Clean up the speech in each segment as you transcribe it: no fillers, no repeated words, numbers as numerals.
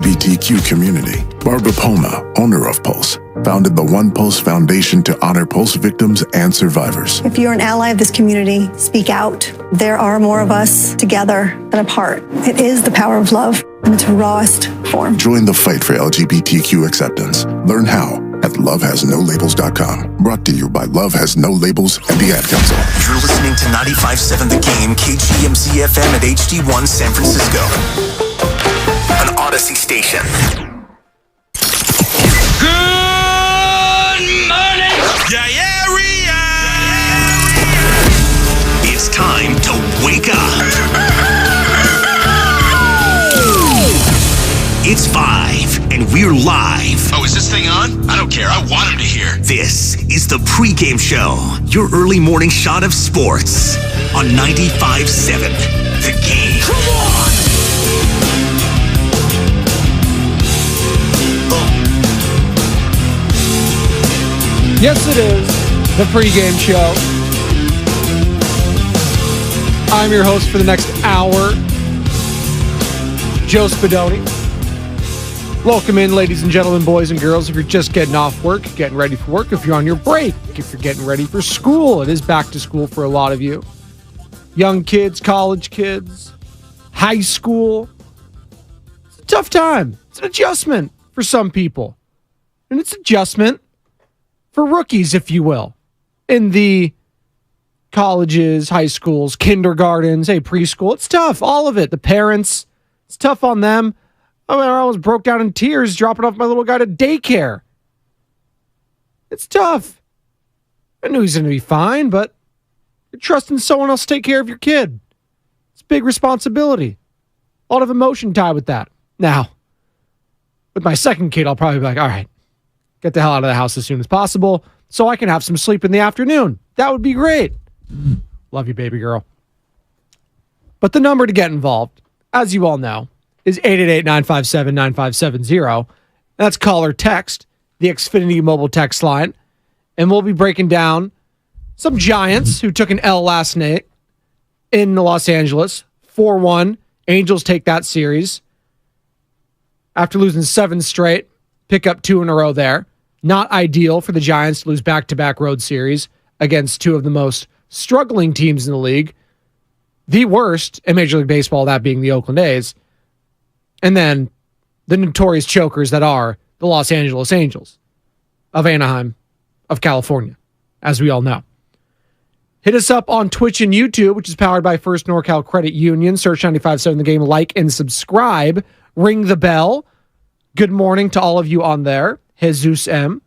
LGBTQ community. Barbara Poma, owner of Pulse, founded the One Pulse Foundation to honor Pulse victims and survivors. If you're an ally of this community, speak out. There are more of us together than apart. It is the power of love in its rawest form. Join the fight for LGBTQ acceptance. Learn how at lovehasnolabels.com. Brought to you by Love Has No Labels and the Ad Council. You're listening to 95.7 The Game, KGMZ FM at HD1 San Francisco. An Odyssey station. Good morning, area. It's time to wake up. It's 5, and we're live. Oh, is this thing on? I don't care. I want him to hear. This is the Pregame Show, your early morning shot of sports on 95.7 The Game. Come on! Yes, it is the Pregame Show. I'm your host for the next hour, Joe Spadoni. Welcome in, ladies and gentlemen, boys and girls. If you're just getting off work, getting ready for work, if you're on your break, if you're getting ready for school, it is back to school for a lot of you. Young kids, college kids, high school. It's a tough time. It's an adjustment for some people. And it's an adjustment for rookies, if you will, in the colleges, high schools, kindergartens, preschool. It's tough. All of it. The parents, it's tough on them. I almost broke down in tears dropping off my little guy to daycare. It's tough. I knew he's going to be fine, but you're trusting someone else to take care of your kid. It's a big responsibility. A lot of emotion tied with that. Now, with my second kid, I'll probably be like, all right, get the hell out of the house as soon as possible so I can have some sleep in the afternoon. That would be great. Love you, baby girl. But the number to get involved, as you all know, is 888-957-9570. That's call or text, the Xfinity mobile text line. And we'll be breaking down some Giants who took an L last night in Los Angeles. 4-1. Angels take that series. After losing 7 straight, pick up 2 in a row there. Not ideal for the Giants to lose back-to-back road series against 2 of the most struggling teams in the league. The worst in Major League Baseball, that being the Oakland A's. And then the notorious chokers that are the Los Angeles Angels of Anaheim, of California, as we all know. Hit us up on Twitch and YouTube, which is powered by First NorCal Credit Union. Search 95.7 The Game, like and subscribe. Ring the bell. Good morning to all of you on there. Jesus M.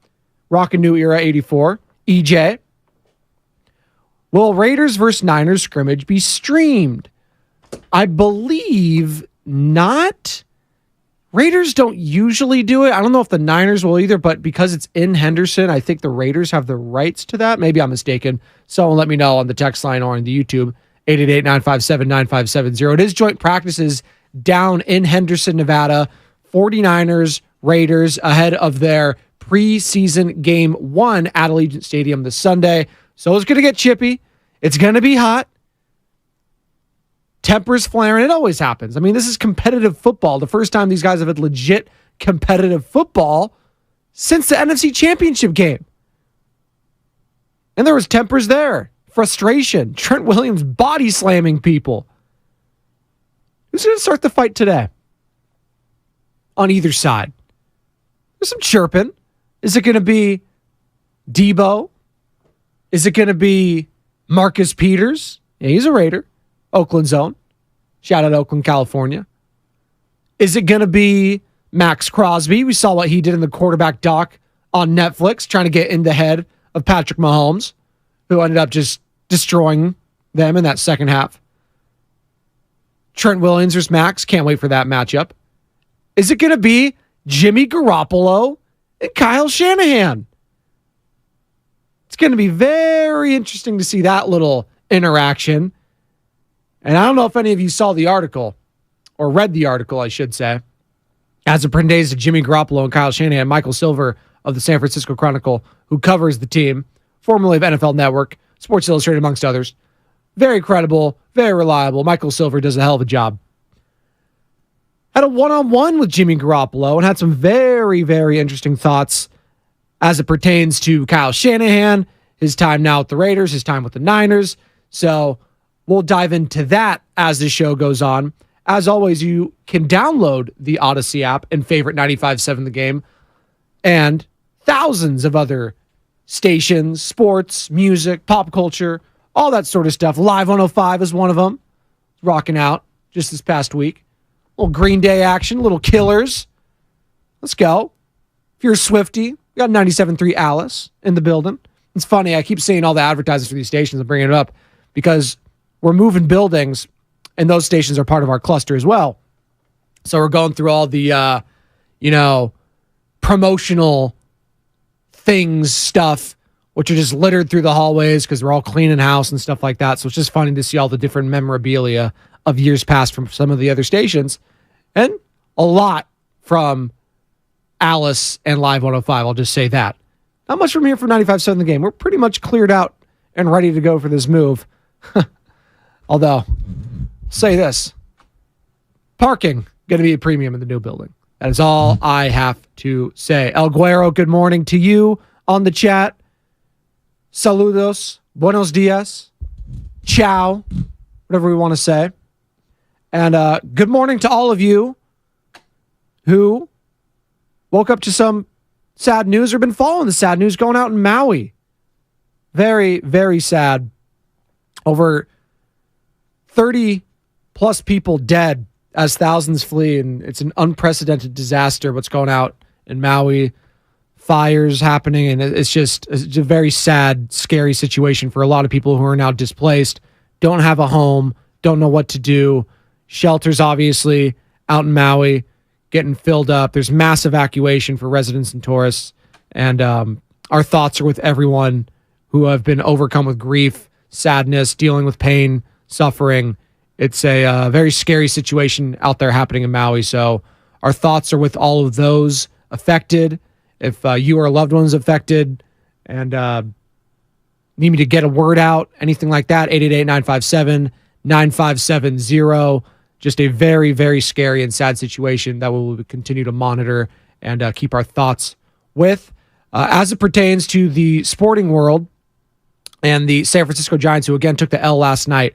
Rockin' New Era 84. EJ. Will Raiders versus Niners scrimmage be streamed? I believe not. Raiders don't usually do it. I don't know if the Niners will either, but because it's in Henderson, I think the Raiders have the rights to that. Maybe I'm mistaken. Someone let me know on the text line or on the YouTube, 888-957-9570. It is joint practices down in Henderson, Nevada. 49ers, Raiders ahead of their preseason game 1 at Allegiant Stadium this Sunday. So it's going to get chippy. It's going to be hot. Tempers flaring. It always happens. I mean, this is competitive football. The first time these guys have had legit competitive football since the NFC Championship game. And there was tempers there. Frustration. Trent Williams body slamming people. Who's going to start the fight today? On either side. There's some chirping. Is it going to be Debo? Is it going to be Marcus Peters? Yeah, he's a Raider. Oakland's own. Shout out Oakland, California. Is it going to be Max Crosby? We saw what he did in the quarterback doc on Netflix, trying to get in the head of Patrick Mahomes, who ended up just destroying them in that second half. Trent Williams versus Max. Can't wait for that matchup. Is it going to be Jimmy Garoppolo and Kyle Shanahan? It's going to be very interesting to see that little interaction. And I don't know if any of you saw the article, or read the article, I should say, as it pertains to Jimmy Garoppolo and Kyle Shanahan. Michael Silver of the San Francisco Chronicle, who covers the team, formerly of NFL Network, Sports Illustrated, amongst others. Very credible, very reliable. Michael Silver does a hell of a job. had a one-on-one with Jimmy Garoppolo and had some very, very interesting thoughts as it pertains to Kyle Shanahan, his time now with the Raiders, his time with the Niners. So we'll dive into that as the show goes on. As always, you can download the Odyssey app and favorite 95.7 The Game and thousands of other stations, sports, music, pop culture, all that sort of stuff. Live 105 is one of them. Rocking out just this past week. Little Green Day action, little Killers. Let's go. If you're a Swiftie, we got 97.3 Alice in the building. It's funny, I keep seeing all the advertisements for these stations and bringing it up because we're moving buildings and those stations are part of our cluster as well. So we're going through all the, promotional things, stuff, which are just littered through the hallways because we're all cleaning house and stuff like that. So it's just funny to see all the different memorabilia of years past from some of the other stations. And a lot from Alice and Live 105. I'll just say that. Not much from here from 95.7 The Game. We're pretty much cleared out and ready to go for this move. Although, say this. Parking going to be a premium in the new building. That is all I have to say. El Guero, good morning to you on the chat. Saludos. Buenos dias. Ciao. Whatever we want to say. And good morning to all of you who woke up to some sad news or been following the sad news going out in Maui. Very, very sad. Over 30 plus people dead as thousands flee, and it's an unprecedented disaster what's going out in Maui. Fires happening, and it's a very sad, scary situation for a lot of people who are now displaced, don't have a home, don't know what to do. Shelters, obviously, out in Maui, getting filled up. There's mass evacuation for residents and tourists, and our thoughts are with everyone who have been overcome with grief, sadness, dealing with pain, suffering. It's a very scary situation out there happening in Maui, so our thoughts are with all of those affected. If you or a loved one's affected and need me to get a word out, anything like that, 888-957-9570. Just a very, very scary and sad situation that we will continue to monitor and keep our thoughts with. As it pertains to the sporting world and the San Francisco Giants, who again took the L last night,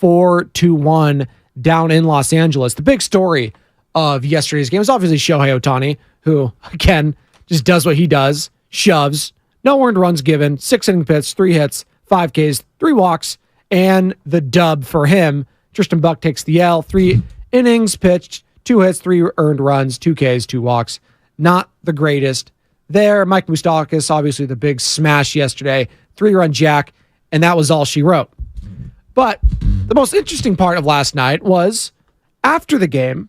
4-1 down in Los Angeles. The big story of yesterday's game is obviously Shohei Ohtani, who, again, just does what he does, shoves, no earned runs given, 6-inning pitch, 3 hits, 5 Ks, 3 walks, and the dub for him. Tristan Buck takes the L, 3 innings pitched, 2 hits, 3 earned runs, 2 Ks, 2 walks. Not the greatest there. Mike Moustakas, obviously the big smash yesterday, 3-run jack, and that was all she wrote. But the most interesting part of last night was after the game,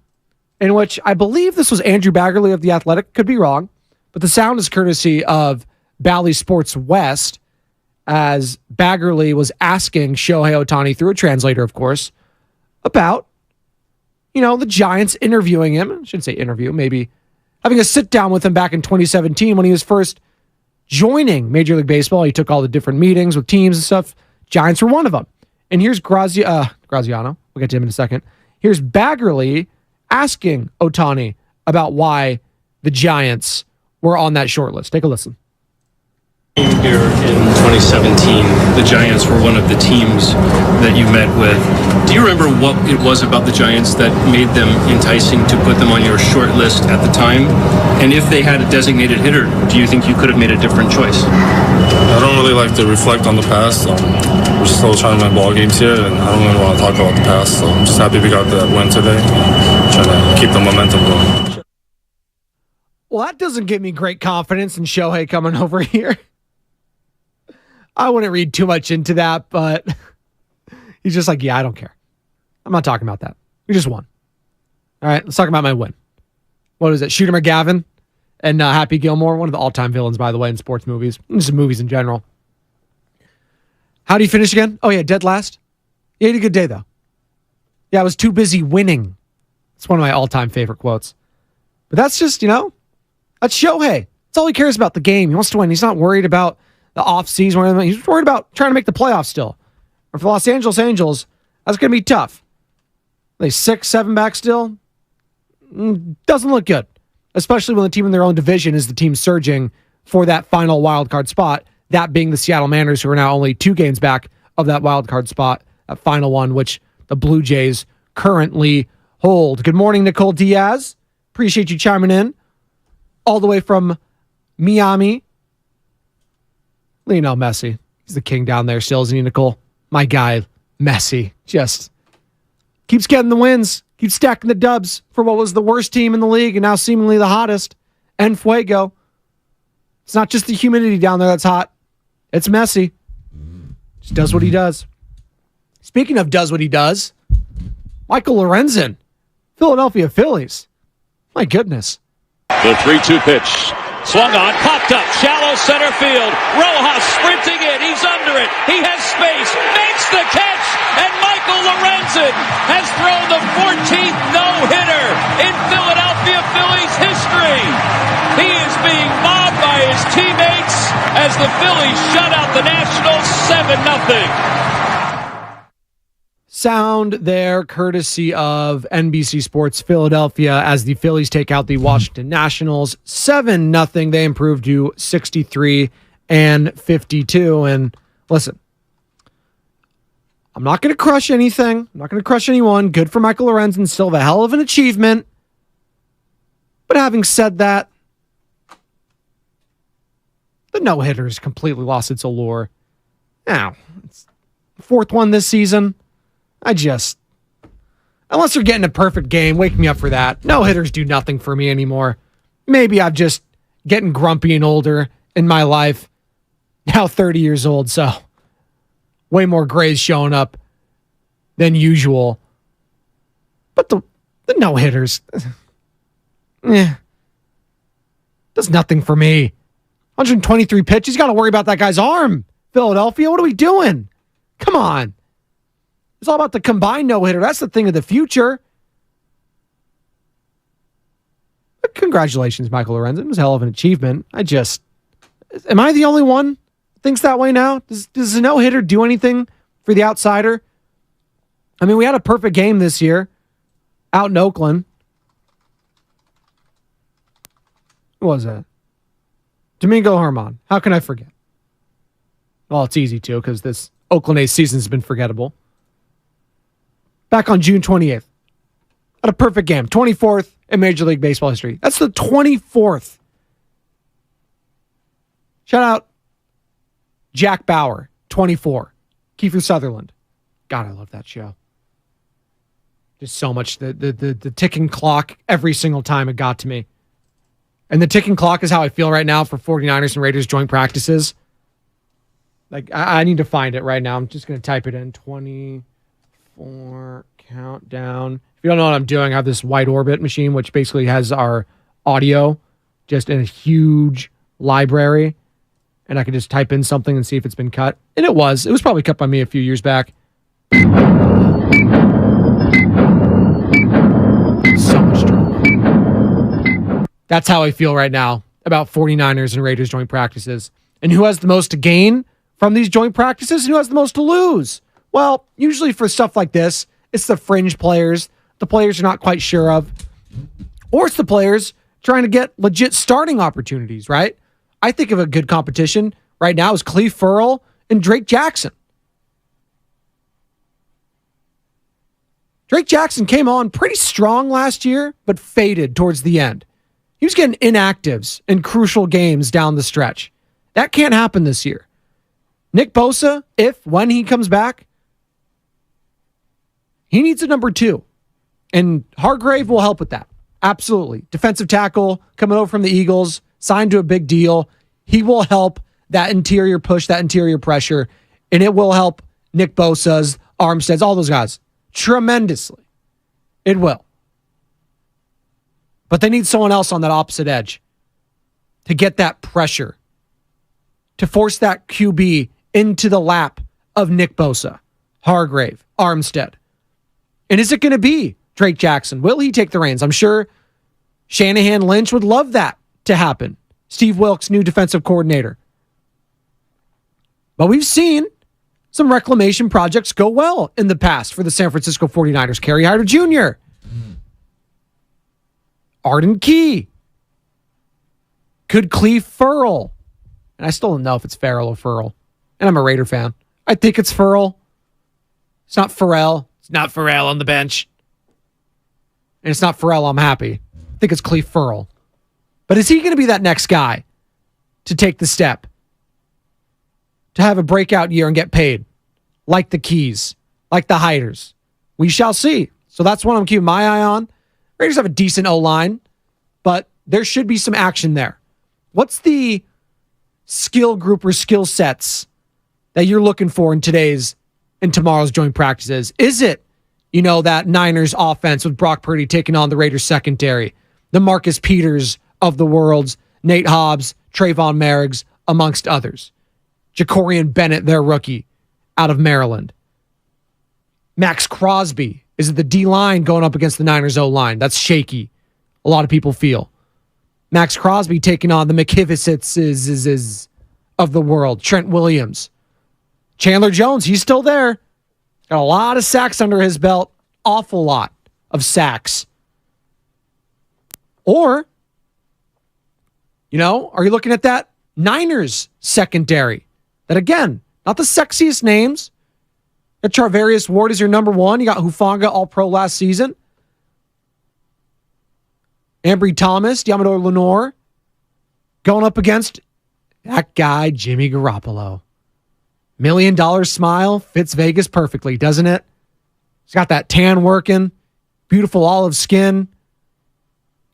in which I believe this was Andrew Baggerly of The Athletic, could be wrong, but the sound is courtesy of Bally Sports West, as Baggerly was asking Shohei Ohtani, through a translator, of course, about, the Giants interviewing him. I shouldn't say interview, maybe having a sit down with him back in 2017 when he was first joining Major League Baseball. He took all the different meetings with teams and stuff. Giants were one of them. And here's Graziano. We'll get to him in a second. Here's Baggerly asking Ohtani about why the Giants were on that short list. Take a listen. Here in 2017, the Giants were one of the teams that you met with. Do you remember what it was about the Giants that made them enticing to put them on your short list at the time? And if they had a designated hitter, do you think you could have made a different choice? I don't really like to reflect on the past. We're still trying to win ball games here, and I don't really want to talk about the past. So I'm just happy we got that win today and trying to keep the momentum going. Well, that doesn't give me great confidence in Shohei coming over here. I wouldn't read too much into that, but he's just like, yeah, I don't care. I'm not talking about that. We just won. All right, let's talk about my win. What is it? Shooter McGavin and Happy Gilmore, one of the all-time villains, by the way, in sports movies. Just movies in general. How do you finish again? Oh, yeah, dead last. You had a good day, though. Yeah, I was too busy winning. It's one of my all-time favorite quotes. But that's just, that's Shohei. That's all he cares about, the game. He wants to win. He's not worried about the offseason or anything. He's worried about trying to make the playoffs still. Or for the Los Angeles Angels, that's going to be tough. Are they 6-7 back still? doesn't look good, especially when the team in their own division is the team surging for that final wild card spot, that being the Seattle Mariners, who are now only 2 games back of that wild card spot, that final one, which the Blue Jays currently hold. Good morning, Nicole Diaz. Appreciate you chiming in all the way from Miami. Lionel Messi. He's the king down there still, isn't he, Nicole? My guy, Messi, just keeps getting the wins, keeps stacking the dubs for what was the worst team in the league and now seemingly the hottest. En fuego. It's not just the humidity down there that's hot. It's Messi. Just does what he does. Speaking of does what he does, Michael Lorenzen, Philadelphia Phillies. My goodness. The 3-2 pitch. Swung on, popped up, shallow center field. Rojas sprinting in, he's under it. He has space, makes the catch, and Michael Lorenzen has thrown the 14th no-hitter in Philadelphia Phillies history. He is being mobbed by his teammates as the Phillies shut out the Nationals 7-0. Sound there courtesy of NBC Sports Philadelphia as the Phillies take out the Washington Nationals 7-0. They improved to 63 and 52. And listen, I'm not going to crush anything. I'm not going to crush anyone. Good for Michael Lorenzen. Still a hell of an achievement. But having said that, the no-hitter has completely lost its allure. Now, it's the 4th one this season. Unless they're getting a perfect game, wake me up for that. No hitters do nothing for me anymore. Maybe I'm just getting grumpy and older in my life. Now 30 years old, so way more grays showing up than usual. But the no hitters, does nothing for me. 123 pitches. You got to worry about that guy's arm. Philadelphia, what are we doing? Come on. It's all about the combined no-hitter. That's the thing of the future. But congratulations, Michael Lorenzen. It was a hell of an achievement. Am I the only one who thinks that way now? Does a no-hitter do anything for the outsider? I mean, we had a perfect game this year out in Oakland. Who was that? Domingo Germán. How can I forget? Well, it's easy to because this Oakland A's season has been forgettable. Back on June 28th. At a perfect game. 24th in Major League Baseball history. That's the 24th. Shout out Jack Bauer, 24. Kiefer Sutherland. God, I love that show. Just so much. The ticking clock every single time it got to me. And the ticking clock is how I feel right now for 49ers and Raiders joint practices. Like, I need to find it right now. I'm just going to type it in. 24 countdown. If you don't know what I'm doing, I have this White Orbit machine, which basically has our audio just in a huge library. And I can just type in something and see if it's been cut. And it was. It was probably cut by me a few years back. So much drama. That's how I feel right now about 49ers and Raiders joint practices. And who has the most to gain from these joint practices and who has the most to lose? Well, usually for stuff like this, it's the fringe players, the players you're not quite sure of, or it's the players trying to get legit starting opportunities, right? I think of a good competition right now is Cleve Furl and Drake Jackson. Drake Jackson came on pretty strong last year, but faded towards the end. He was getting inactives in crucial games down the stretch. That can't happen this year. Nick Bosa, when he comes back, he needs a number 2. And Hargrave will help with that. Absolutely. Defensive tackle coming over from the Eagles, signed to a big deal. He will help that interior push, that interior pressure, and it will help Nick Bosa's, Armstead's, all those guys tremendously. It will. But they need someone else on that opposite edge to get that pressure, to force that QB into the lap of Nick Bosa, Hargrave, Armstead. And is it going to be Drake Jackson? Will he take the reins? I'm sure Shanahan Lynch would love that to happen. Steve Wilkes, new defensive coordinator. But we've seen some reclamation projects go well in the past for the San Francisco 49ers. Kerry Hyder Jr. Arden Key. Could Cleve Ferrell. And I still don't know if it's Farrell or Furl. And I'm a Raider fan. I think it's Furl. It's not Pharrell. It's not Pharrell on the bench. And it's not Pharrell, I'm happy. I think it's Cleve Ferrell. But is he going to be that next guy to take the step? To have a breakout year and get paid? Like the Keys. Like the Hiders. We shall see. So that's what I'm keeping my eye on. Raiders have a decent O-line. But there should be some action there. What's the skill group or skill sets that you're looking for in today's and tomorrow's joint practices? Is it, that Niners offense with Brock Purdy taking on the Raiders secondary, the Marcus Peters of the world, Nate Hobbs, Trayvon Merrigs, amongst others? Jacorian Bennett, their rookie, out of Maryland. Max Crosby. Is it the D-line going up against the Niners O-line? That's shaky. A lot of people feel. Max Crosby taking on the McKivitses of the world. Trent Williams. Chandler Jones, he's still there. Got a lot of sacks under his belt. Awful lot of sacks. Or, are you looking at that Niners secondary? That, again, not the sexiest names. That Charvarius Ward is your number one. You got Hufanga, All-Pro last season. Ambry Thomas, Diamador Lenore, going up against that guy, Jimmy Garoppolo. $1 million smile fits Vegas perfectly, doesn't it? He's got that tan working, beautiful olive skin.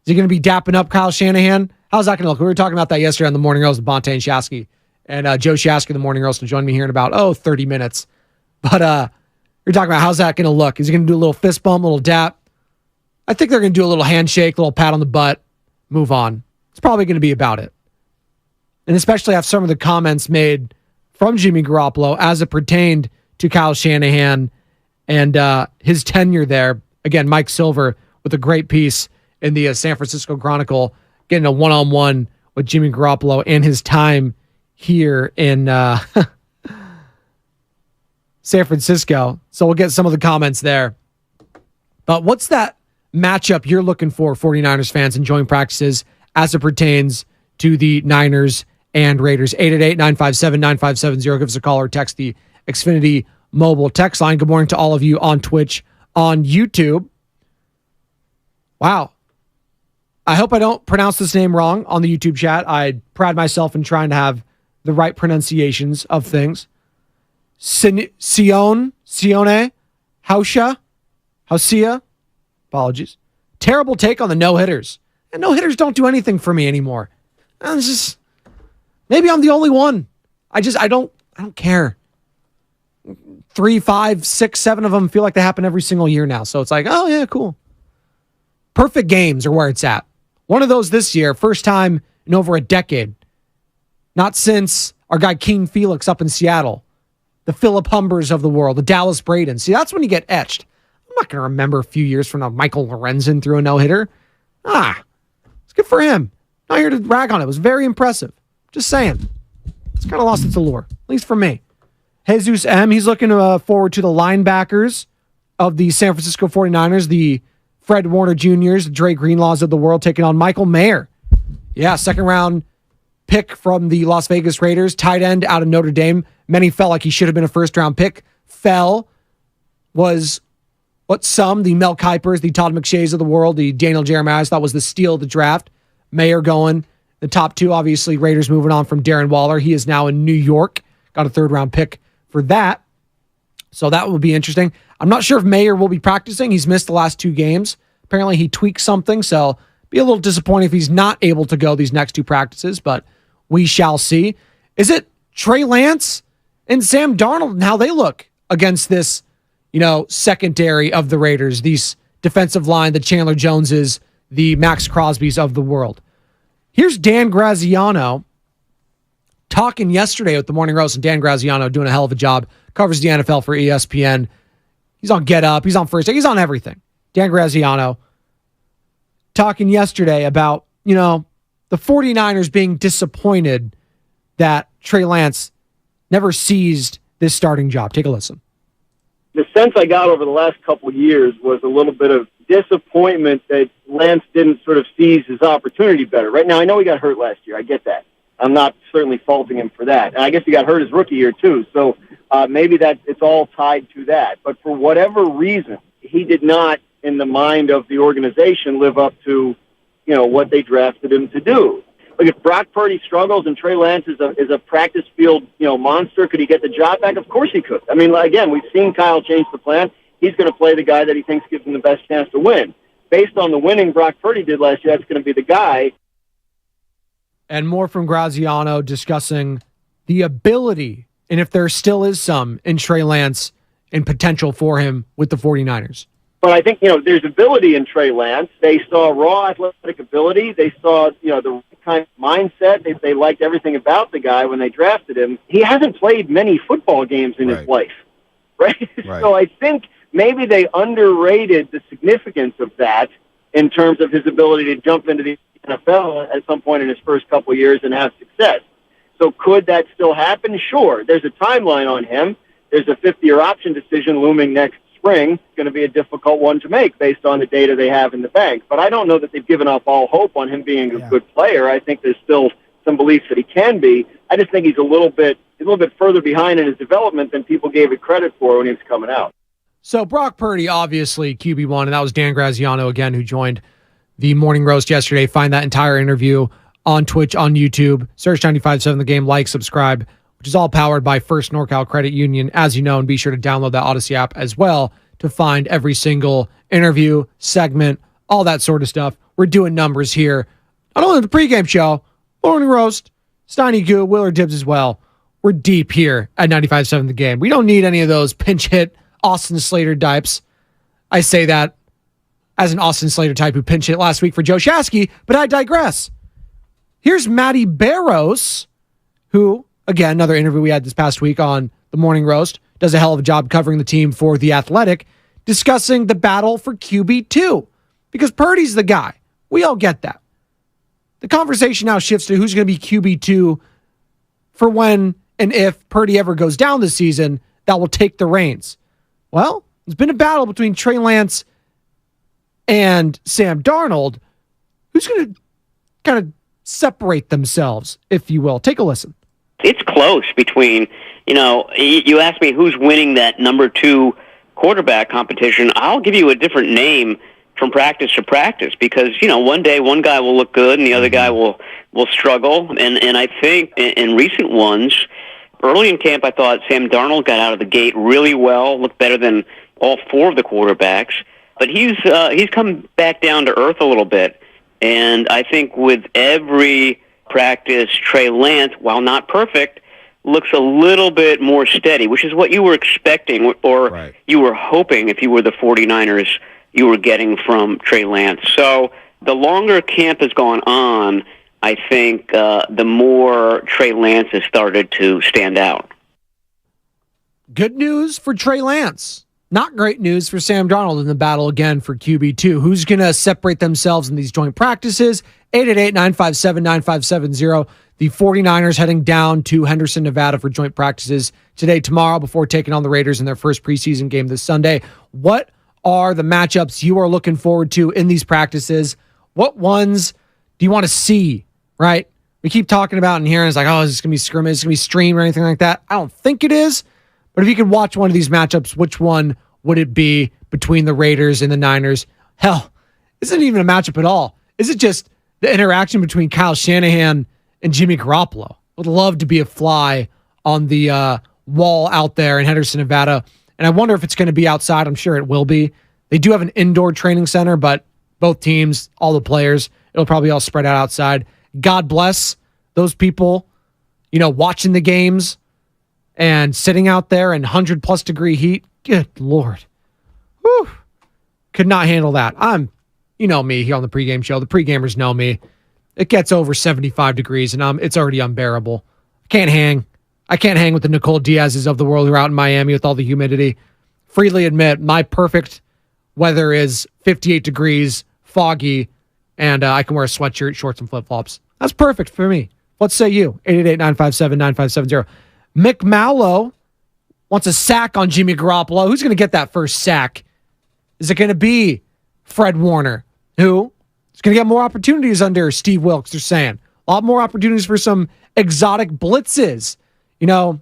Is he going to be dapping up Kyle Shanahan? How's that going to look? We were talking about that yesterday on the Morning Roast with Bonta and Shasky. And Joe Shasky, the Morning Roast, will join me here in about, 30 minutes. But we're talking about how's that going to look. Is he going to do a little fist bump, a little dap? I think they're going to do a little handshake, a little pat on the butt, move on. It's probably going to be about it. And especially after some of the comments made from Jimmy Garoppolo as it pertained to Kyle Shanahan and his tenure there. Again, Mike Silver with a great piece in the San Francisco Chronicle, getting a one-on-one with Jimmy Garoppolo and his time here in San Francisco. So we'll get some of the comments there. But what's that matchup you're looking for, 49ers fans, in joint practices as it pertains to the Niners and Raiders? 888-957-9570. Give us a call or text the Xfinity mobile text line. Good morning to all of you on Twitch, on YouTube. Wow. I hope I don't pronounce this name wrong on the YouTube chat. I pride myself in trying to have the right pronunciations of things. Sione, Hausia. Apologies. Terrible take on the no-hitters. And no-hitters don't do anything for me anymore. It's just, maybe I'm the only one. I don't care. 3, 5, 6, 7 of them feel like they happen every single year now. So it's like, oh yeah, cool. Perfect games are where it's at. One of those this year, first time in over a decade. Not since our guy King Felix up in Seattle. The Philip Humbers of the world, the Dallas Braden. See, that's when you get etched. I'm not going to remember a few years from now Michael Lorenzen threw a no-hitter. It's good for him. Not here to rag on it. It was very impressive. Just saying. It's kind of lost its allure, at least for me. Jesus M., he's looking forward to the linebackers of the San Francisco 49ers, the Fred Warner Jr.'s, the Dre Greenlaws of the world, taking on Michael Mayer. Yeah, second-round pick from the Las Vegas Raiders, tight end out of Notre Dame. Many felt like he should have been a first-round pick. Was what some, the Mel Kipers, the Todd McShays of the world, the Daniel Jeremiahs, thought was the steal of the draft. Mayer going. The top two, obviously, Raiders moving on from Darren Waller. He is now in New York. Got a third-round pick for that. So that will be interesting. I'm not sure if Mayer will be practicing. He's missed the last 2 games. Apparently he tweaked something, so be a little disappointed if he's not able to go these next 2 practices, but we shall see. Is it Trey Lance and Sam Darnold and how they look against this, secondary of the Raiders, these defensive line, the Chandler Joneses, the Max Crosbys of the world? Here's Dan Graziano talking yesterday with the Morning Roast, and Dan Graziano doing a hell of a job, covers the NFL for ESPN. He's on Get Up, he's on First Take, he's on everything. Dan Graziano talking yesterday about, the 49ers being disappointed that Trey Lance never seized this starting job. Take a listen. The sense I got over the last couple of years was a little bit of disappointment that Lance didn't sort of seize his opportunity better. Right now, I know he got hurt last year. I get that. I'm not certainly faulting him for that. And I guess he got hurt his rookie year, too. So maybe it's all tied to that. But for whatever reason, he did not, in the mind of the organization, live up to, what they drafted him to do. Look, if Brock Purdy struggles and Trey Lance is a practice field, monster, could he get the job back? Of course he could. I mean, again, we've seen Kyle change the plan. He's going to play the guy that he thinks gives him the best chance to win. Based on the winning Brock Purdy did last year, that's going to be the guy. And more from Graziano discussing the ability, and if there still is some, in Trey Lance and potential for him with the 49ers. But I think, there's ability in Trey Lance. They saw raw athletic ability. They saw, the kind of mindset. They liked everything about the guy when they drafted him. He hasn't played many football games in his life, right? So I think maybe they underrated the significance of that in terms of his ability to jump into the NFL at some point in his first couple of years and have success. So could that still happen? Sure. There's a timeline on him. There's a 5th-year option decision looming next spring. It's going to be a difficult one to make based on the data they have in the bank. But I don't know that they've given up all hope on him being a good player. I think there's still some beliefs that he can be. I just think he's a little bit further behind in his development than people gave it credit for when he was coming out. So Brock Purdy, obviously QB1, and that was Dan Graziano again, who joined the Morning Roast yesterday. Find that entire interview on Twitch, on YouTube. Search 95.7 The Game, like, subscribe, which is all powered by First NorCal Credit Union, as you know, and be sure to download that Odyssey app as well to find every single interview, segment, all that sort of stuff. We're doing numbers here. Not only the pregame show, Morning Roast, Steiny Goo, Willard Dibbs as well. We're deep here at 95.7 The Game. We don't need any of those pinch hit Austin Slater types. I say that as an Austin Slater type who pinch hit last week for Joe Shasky, but I digress. Here's Matty Barros, who, again, another interview we had this past week on the Morning Roast, does a hell of a job covering the team for The Athletic, discussing the battle for QB2, because Purdy's the guy. We all get that. The conversation now shifts to who's going to be QB2 for when and if Purdy ever goes down this season that will take the reins. Well, it's been a battle between Trey Lance and Sam Darnold. Who's going to kind of separate themselves, if you will? Take a listen. It's close between, you asked me who's winning that number 2 quarterback competition. I'll give you a different name from practice to practice because, one day one guy will look good and the other guy will struggle. And I think in recent ones, early in camp, I thought Sam Darnold got out of the gate really well, looked better than all 4 of the quarterbacks. But he's come back down to earth a little bit. And I think with every practice, Trey Lance, while not perfect, looks a little bit more steady, which is what you were expecting or you were hoping if you were the 49ers you were getting from Trey Lance. So the longer camp has gone on, I think the more Trey Lance has started to stand out. Good news for Trey Lance. Not great news for Sam Darnold in the battle again for QB2. Who's going to separate themselves in these joint practices? 888-957-9570. The 49ers heading down to Henderson, Nevada for joint practices today, tomorrow, before taking on the Raiders in their first preseason game this Sunday. What are the matchups you are looking forward to in these practices? What ones do you want to see, right? We keep talking about and hearing, it's like, oh, is this going to be scrimmage? Is this going to be stream or anything like that? I don't think it is. But if you could watch one of these matchups, which one would it be between the Raiders and the Niners? Hell, this isn't even a matchup at all. Is it just the interaction between Kyle Shanahan and Jimmy Garoppolo? Would love to be a fly on the wall out there in Henderson, Nevada. And I wonder if it's going to be outside. I'm sure it will be. They do have an indoor training center, but both teams, all the players, it'll probably all spread out outside. God bless those people, watching the games and sitting out there in 100-plus degree heat. Good Lord. Whew. Could not handle that. Me here on the pregame show. The pregamers know me. It gets over 75 degrees, and it's already unbearable. I can't hang with the Nicole Diaz's of the world who are out in Miami with all the humidity. Freely admit, my perfect weather is 58 degrees, foggy, and I can wear a sweatshirt, shorts, and flip-flops. That's perfect for me. What say you? 888-957-9570. Mick Mallow wants a sack on Jimmy Garoppolo. Who's going to get that first sack? Is it going to be Fred Warner, who is going to get more opportunities under Steve Wilkes, they're saying. A lot more opportunities for some exotic blitzes. You know,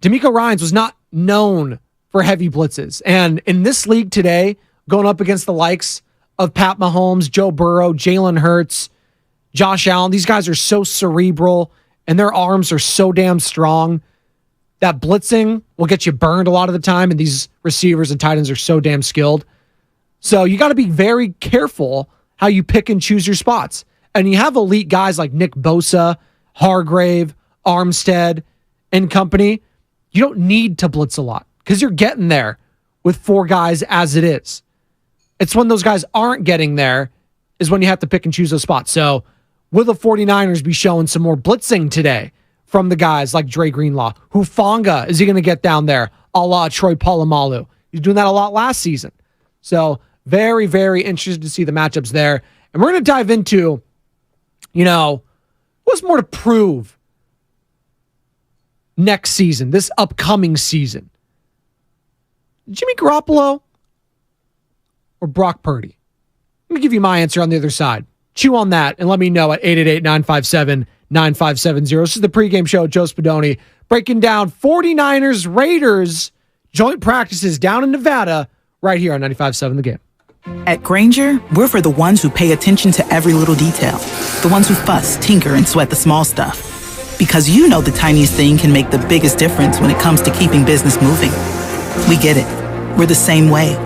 D'Amico Ryans was not known for heavy blitzes. And in this league today, going up against the likes of Pat Mahomes, Joe Burrow, Jalen Hurts, Josh Allen, these guys are so cerebral and their arms are so damn strong that blitzing will get you burned a lot of the time. And these receivers and tight ends are so damn skilled. So you got to be very careful how you pick and choose your spots. And you have elite guys like Nick Bosa, Hargrave, Armstead, and company. You don't need to blitz a lot because you're getting there with 4 guys as it is. It's when those guys aren't getting there is when you have to pick and choose those spots. So will the 49ers be showing some more blitzing today from the guys like Dre Greenlaw? Hufanga, is he going to get down there a la Troy Polamalu? He's doing that a lot last season. So very, very interested to see the matchups there. And we're going to dive into, what's more to prove next season, this upcoming season. Jimmy Garoppolo or Brock Purdy? Let me give you my answer on the other side. Chew on that and let me know at 888-957-9570. This is the pregame show with Joe Spadoni, breaking down 49ers Raiders joint practices down in Nevada right here on 95.7 The Game. At Grainger, we're for the ones who pay attention to every little detail. The ones who fuss, tinker, and sweat the small stuff. Because you know the tiniest thing can make the biggest difference when it comes to keeping business moving. We get it. We're the same way.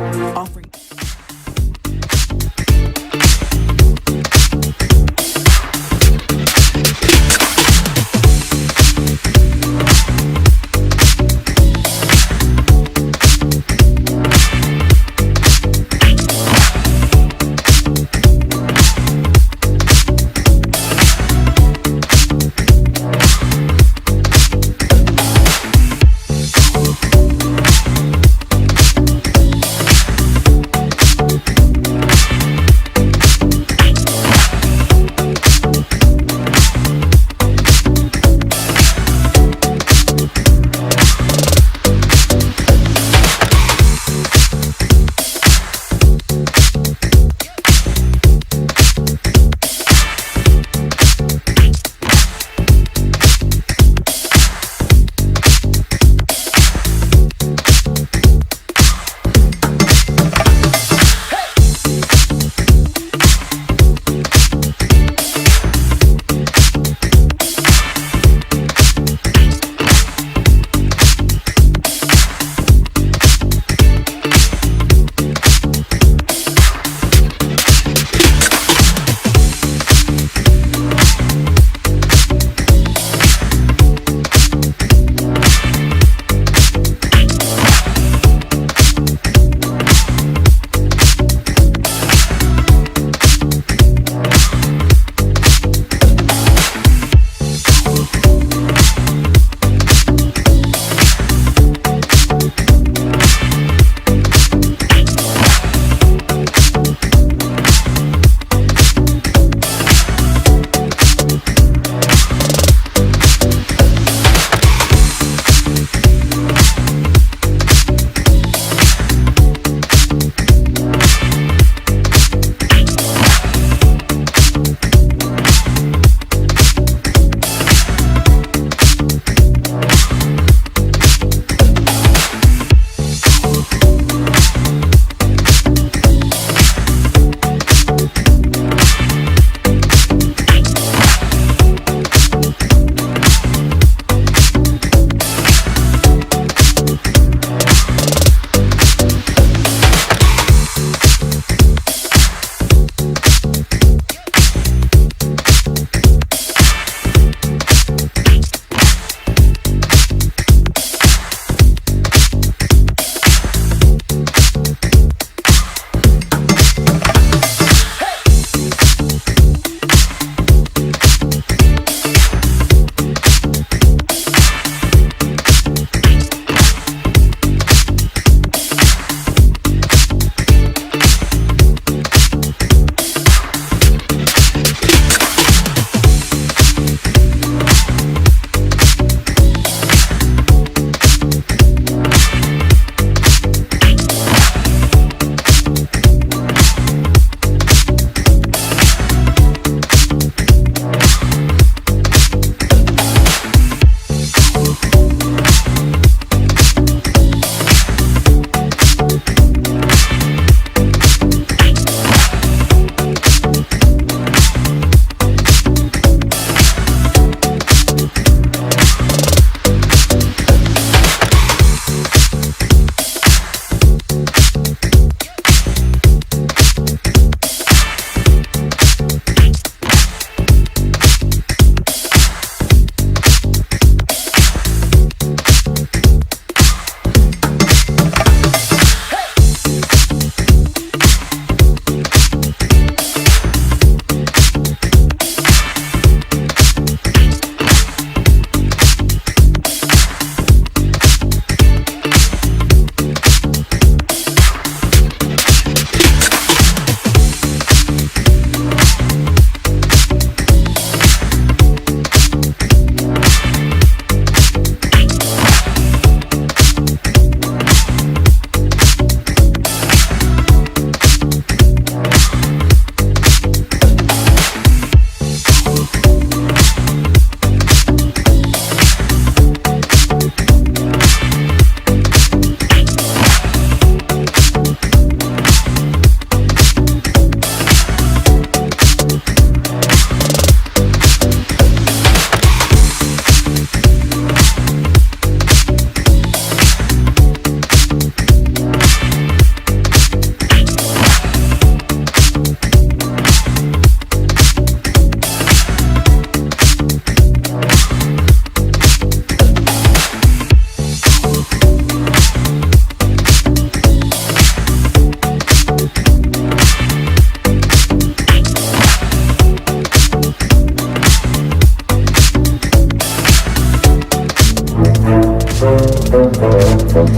Feel it.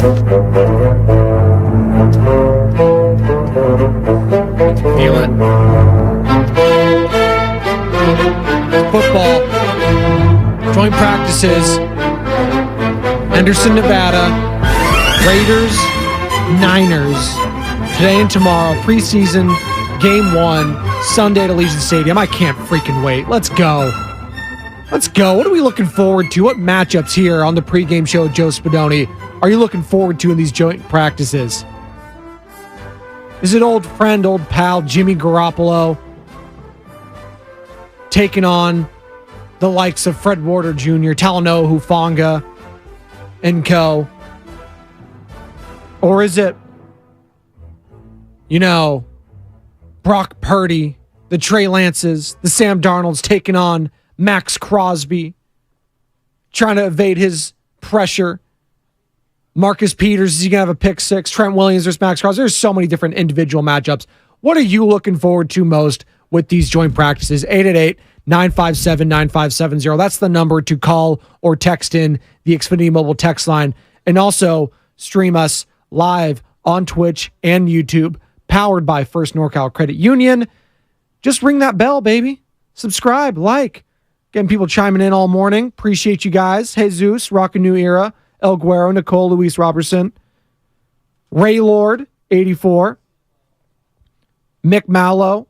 Football. Joint practices. Henderson, Nevada. Raiders, Niners. Today and tomorrow. Preseason game 1. Sunday at Allegiant Stadium. I can't freaking wait. Let's go. Let's go. What are we looking forward to? What matchups here on the pregame show with Joe Spadoni are you looking forward to in these joint practices? Is it old friend, old pal Jimmy Garoppolo taking on the likes of Fred Warner Jr., Talanoa Hufanga, and co? Or is it, Brock Purdy, the Trey Lances, the Sam Darnolds taking on Max Crosby, trying to evade his pressure? Marcus Peters, is he going to have a pick six? Trent Williams versus Max Crosby. There's so many different individual matchups. What are you looking forward to most with these joint practices? 888-957-9570. That's the number to call or text in the Xfinity mobile text line. And also stream us live on Twitch and YouTube, powered by First NorCal Credit Union. Just ring that bell, baby. Subscribe, like. Getting people chiming in all morning. Appreciate you guys. Jesus, Rockin' New Era. El Guero, Nicole, Luis Robertson, Ray Lord, 84, Mick Mallow,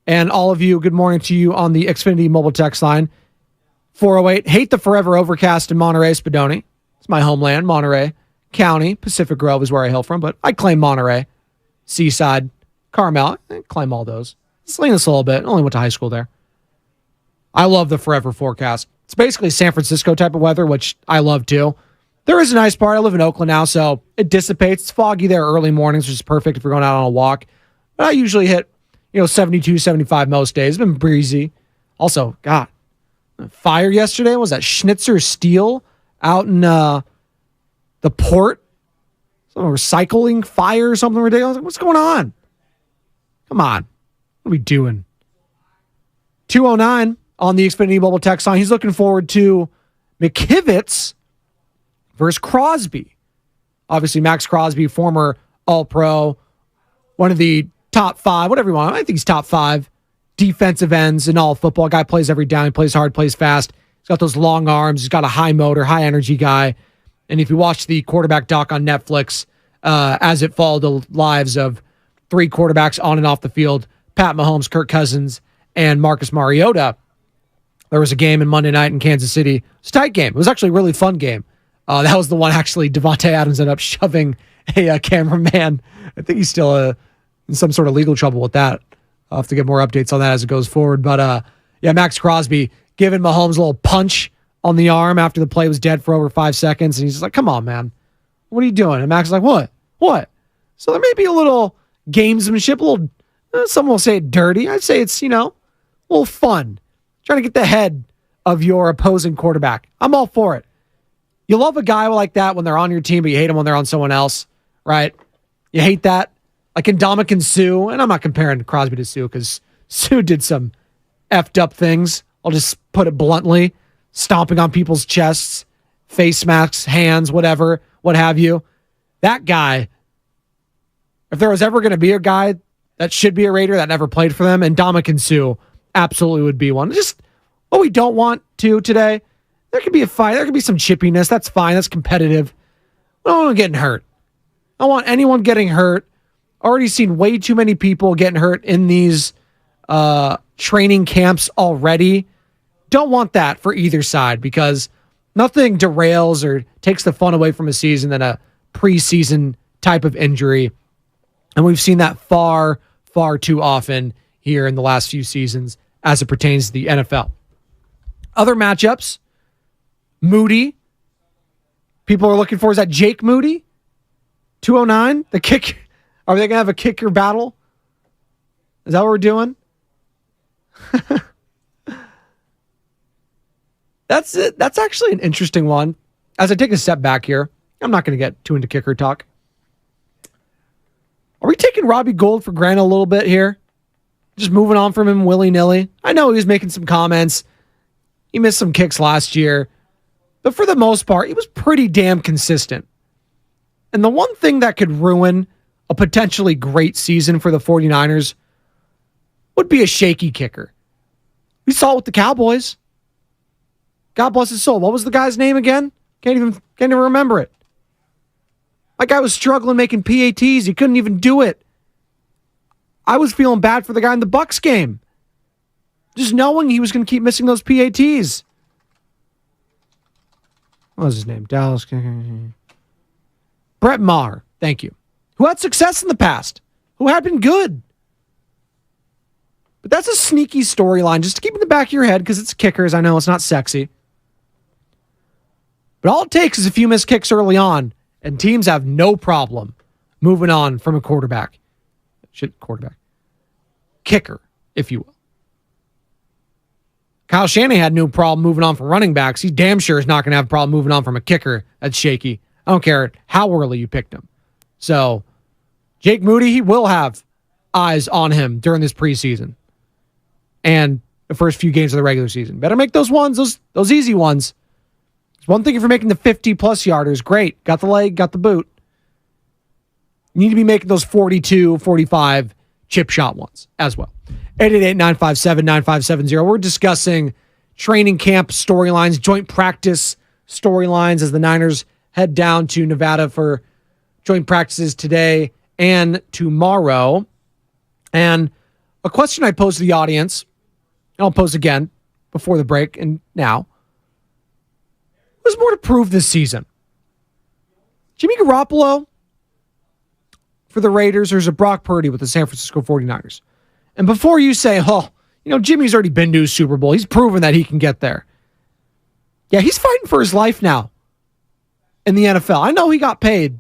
and all of you, good morning to you on the Xfinity mobile text line. 408, hate the forever overcast in Monterey, Spadoni. It's my homeland, Monterey County. Pacific Grove is where I hail from, but I claim Monterey, Seaside, Carmel. I claim all those. Sling this a little bit. Only went to high school there. I love the forever forecast. It's basically San Francisco type of weather, which I love too. There is a nice part. I live in Oakland now, so it dissipates. It's foggy there early mornings, which is perfect if you're going out on a walk. But I usually hit, 72, 75 most days. It's been breezy. Also, God, fire yesterday. Was that Schnitzer Steel out in the port? Some recycling fire or something ridiculous. What's going on? Come on. What are we doing? 209 on the Xfinity mobile text line. He's looking forward to McKivitz versus Crosby. Obviously, Max Crosby, former All-Pro, one of the top 5, whatever you want. I think he's top 5 defensive ends in all football. Guy plays every down. He plays hard, plays fast. He's got those long arms. He's got a high motor, high energy guy. And if you watch the quarterback doc on Netflix, as it followed the lives of 3 quarterbacks on and off the field, Pat Mahomes, Kirk Cousins, and Marcus Mariota, there was a game in Monday night in Kansas City. It was a tight game. It was actually a really fun game. That was the one, actually, Devontae Adams ended up shoving a cameraman. I think he's still in some sort of legal trouble with that. I'll have to get more updates on that as it goes forward. But, Max Crosby giving Mahomes a little punch on the arm after the play was dead for over 5 seconds. And he's just like, come on, man. What are you doing? And Max is like, what? What? So there may be a little gamesmanship, a little, some will say it dirty. I'd say it's, a little fun. Trying to get the head of your opposing quarterback. I'm all for it. You love a guy like that when they're on your team, but you hate them when they're on someone else, right? You hate that. Like Ndamukong Suh, and I'm not comparing Crosby to Suh because Suh did some effed up things. I'll just put it bluntly. Stomping on people's chests, face masks, hands, whatever, what have you. That guy, if there was ever going to be a guy that should be a Raider that never played for them, and Ndamukong Suh absolutely would be one. Just what we don't want to today. There could be a fight. There could be some chippiness. That's fine. That's competitive. I don't want getting hurt. I don't want anyone getting hurt. Already seen way too many people getting hurt in these training camps already. Don't want that for either side because nothing derails or takes the fun away from a season than a preseason type of injury. And we've seen that far, far too often here in the last few seasons as it pertains to the NFL. Other matchups, Moody. People are looking for, is that Jake Moody? 209? The kick. Are they going to have a kicker battle? Is that what we're doing? That's it. That's actually an interesting one. As I take a step back here, I'm not going to get too into kicker talk. Are we taking Robbie Gould for granted a little bit here? Just moving on from him willy-nilly? I know he was making some comments. He missed some kicks last year. But for the most part, he was pretty damn consistent. And the one thing that could ruin a potentially great season for the 49ers would be a shaky kicker. We saw it with the Cowboys. God bless his soul. What was the guy's name again? Can't even remember it. That guy was struggling making PATs. He couldn't even do it. I was feeling bad for the guy in the Bucks game. Just knowing he was going to keep missing those PATs. What was his name? Dallas. Brett Maher. Thank you. Who had success in the past. Who had been good. But that's a sneaky storyline. Just to keep in the back of your head because it's kickers. I know it's not sexy. But all it takes is a few missed kicks early on, and teams have no problem moving on from a quarterback. Kicker, if you will. Kyle Shanahan had no problem moving on from running backs. He damn sure is not going to have a problem moving on from a kicker that's shaky. I don't care how early you picked him. So, Jake Moody, he will have eyes on him during this preseason and the first few games of the regular season. Better make those ones, those easy ones. It's one thing if you're making the 50-plus yarders. Great. Got the leg, got the boot. You need to be making those 42, 45 chip shot ones as well. 888-957-9570. We're discussing training camp storylines, joint practice storylines as the Niners head down to Nevada for joint practices today and tomorrow. And a question I posed to the audience, and I'll pose again before the break and now. What's more to prove this season? Jimmy Garoppolo for the Raiders, or is it Brock Purdy with the San Francisco 49ers? And before you say, Jimmy's already been to a Super Bowl. He's proven that he can get there. Yeah, he's fighting for his life now in the NFL. I know he got paid.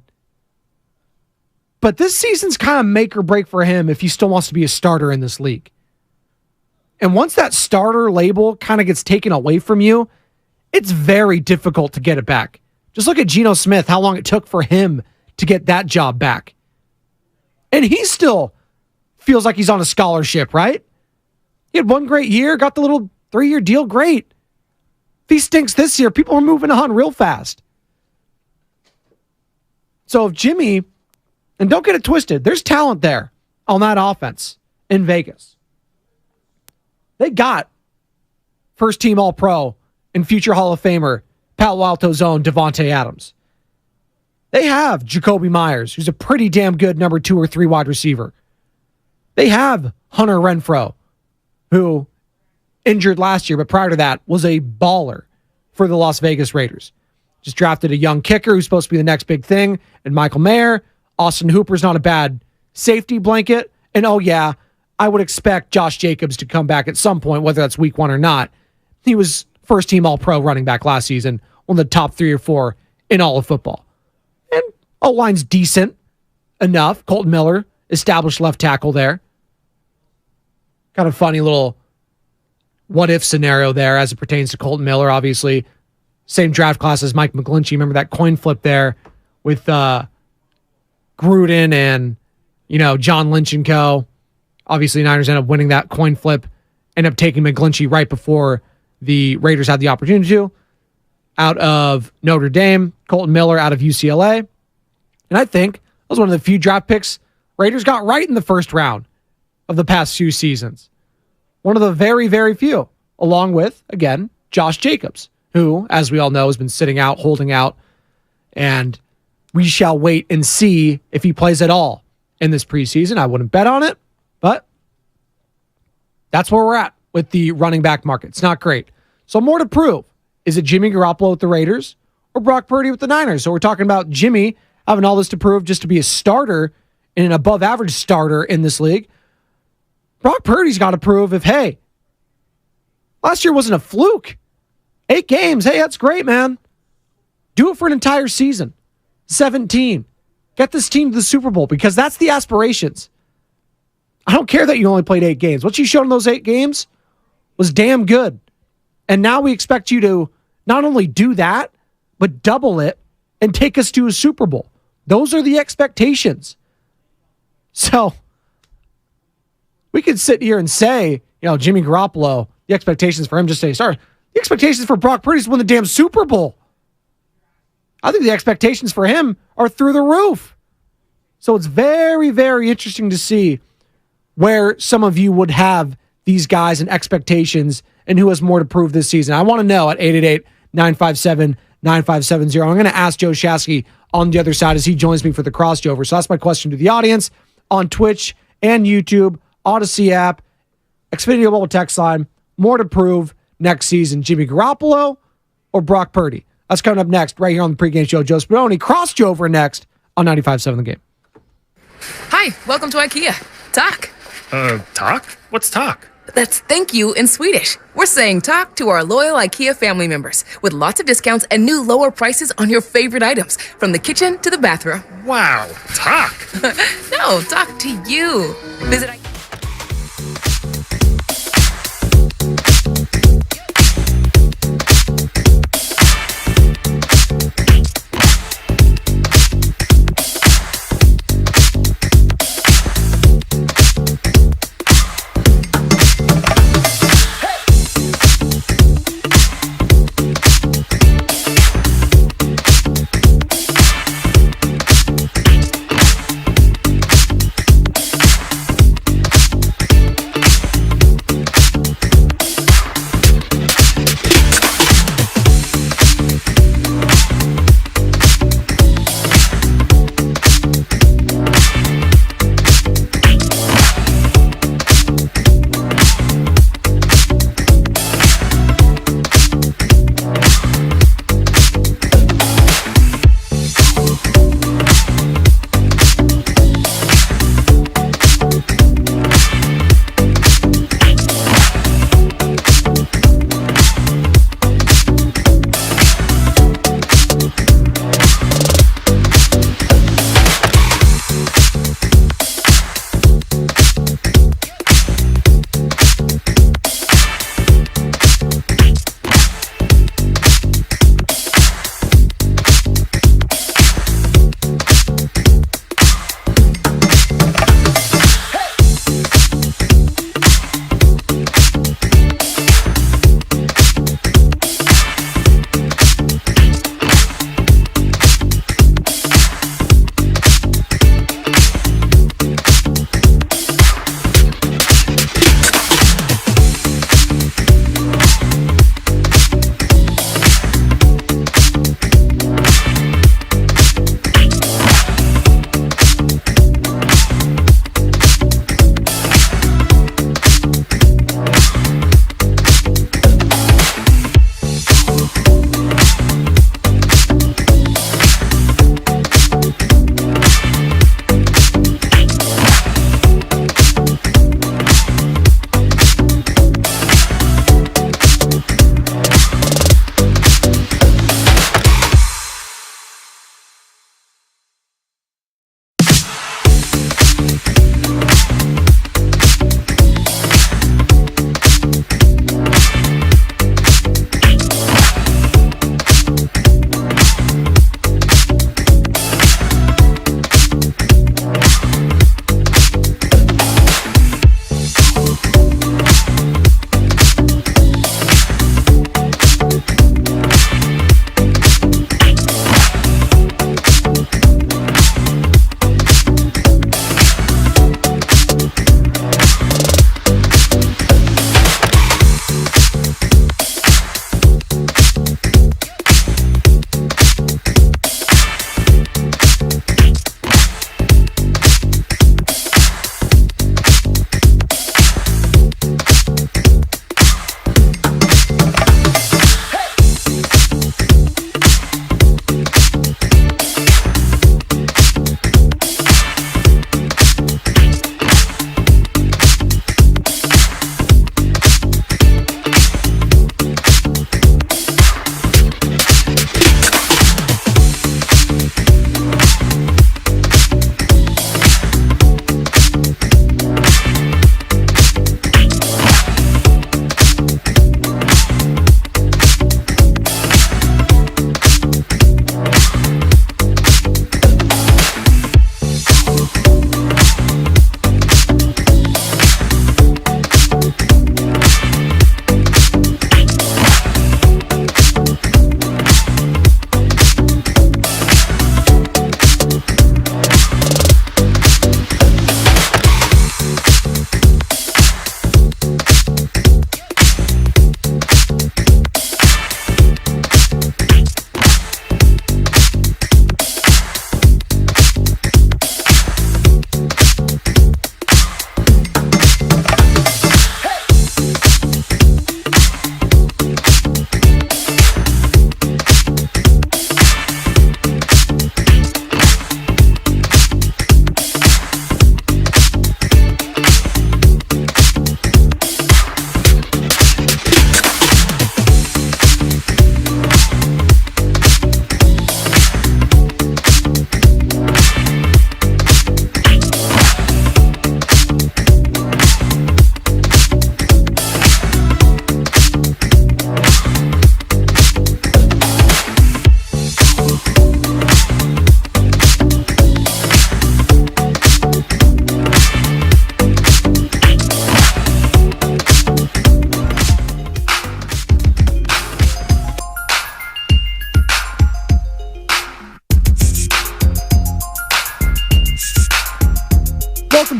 But this season's kind of make or break for him if he still wants to be a starter in this league. And once that starter label kind of gets taken away from you, it's very difficult to get it back. Just look at Geno Smith, how long it took for him to get that job back. And he still feels like he's on a scholarship, right? He had one great year, got the little 3-year deal, great. If he stinks this year, people are moving on real fast. So if Jimmy, and don't get it twisted, there's talent there on that offense in Vegas. They got first-team All-Pro and future Hall of Famer Palo Alto's own Devontae Adams. They have Jacoby Myers, who's a pretty damn good number 2 or 3 wide receiver. They have Hunter Renfrow, who injured last year, but prior to that was a baller for the Las Vegas Raiders. Just drafted a young kicker who's supposed to be the next big thing, and Michael Mayer. Austin Hooper's not a bad safety blanket. And I would expect Josh Jacobs to come back at some point, whether that's week 1 or not. He was first-team All-Pro running back last season, one of the top 3 or 4 in all of football. And O-line's decent enough. Colton Miller, established left tackle there. Kind of funny little what-if scenario there as it pertains to Colton Miller, obviously. Same draft class as Mike McGlinchey. Remember that coin flip there with Gruden and, John Lynch and co. Obviously, Niners end up winning that coin flip, end up taking McGlinchey right before the Raiders had the opportunity to. Out of Notre Dame, Colton Miller out of UCLA. And I think that was one of the few draft picks Raiders got right in the first round of the past few seasons. One of the very, very few, along with, again, Josh Jacobs, who, as we all know, has been sitting out, holding out, and we shall wait and see if he plays at all in this preseason. I wouldn't bet on it, but that's where we're at with the running back market. It's not great. So more to prove. Is it Jimmy Garoppolo with the Raiders or Brock Purdy with the Niners? So we're talking about Jimmy having all this to prove just to be a starter and an above-average starter in this league. Brock Purdy's got to prove last year wasn't a fluke. 8 games. Hey, that's great, man. Do it for an entire season. 17. Get this team to the Super Bowl because that's the aspirations. I don't care that you only played 8 games. What you showed in those 8 games was damn good. And now we expect you to not only do that, but double it and take us to a Super Bowl. Those are the expectations. So we could sit here and say, Jimmy Garoppolo, the expectations for him just to start. The expectations for Brock Purdy is to win the damn Super Bowl. I think the expectations for him are through the roof. So it's very, very interesting to see where some of you would have these guys and expectations and who has more to prove this season. I want to know at 888-957-9570. I'm going to ask Joe Shasky on the other side as he joins me for the crossover. So that's my question to the audience on Twitch and YouTube, Odyssey app, Xfinity Mobile text line. More to prove next season, Jimmy Garoppolo or Brock Purdy? That's coming up next right here on the pregame show. Joe Spadoni, crossover next on 95.7 The Game. Hi, welcome to IKEA. Talk. Talk? What's talk? That's thank you in Swedish. We're saying talk to our loyal IKEA family members with lots of discounts and new lower prices on your favorite items, from the kitchen to the bathroom. Wow, talk. No, talk to you. Visit IKEA.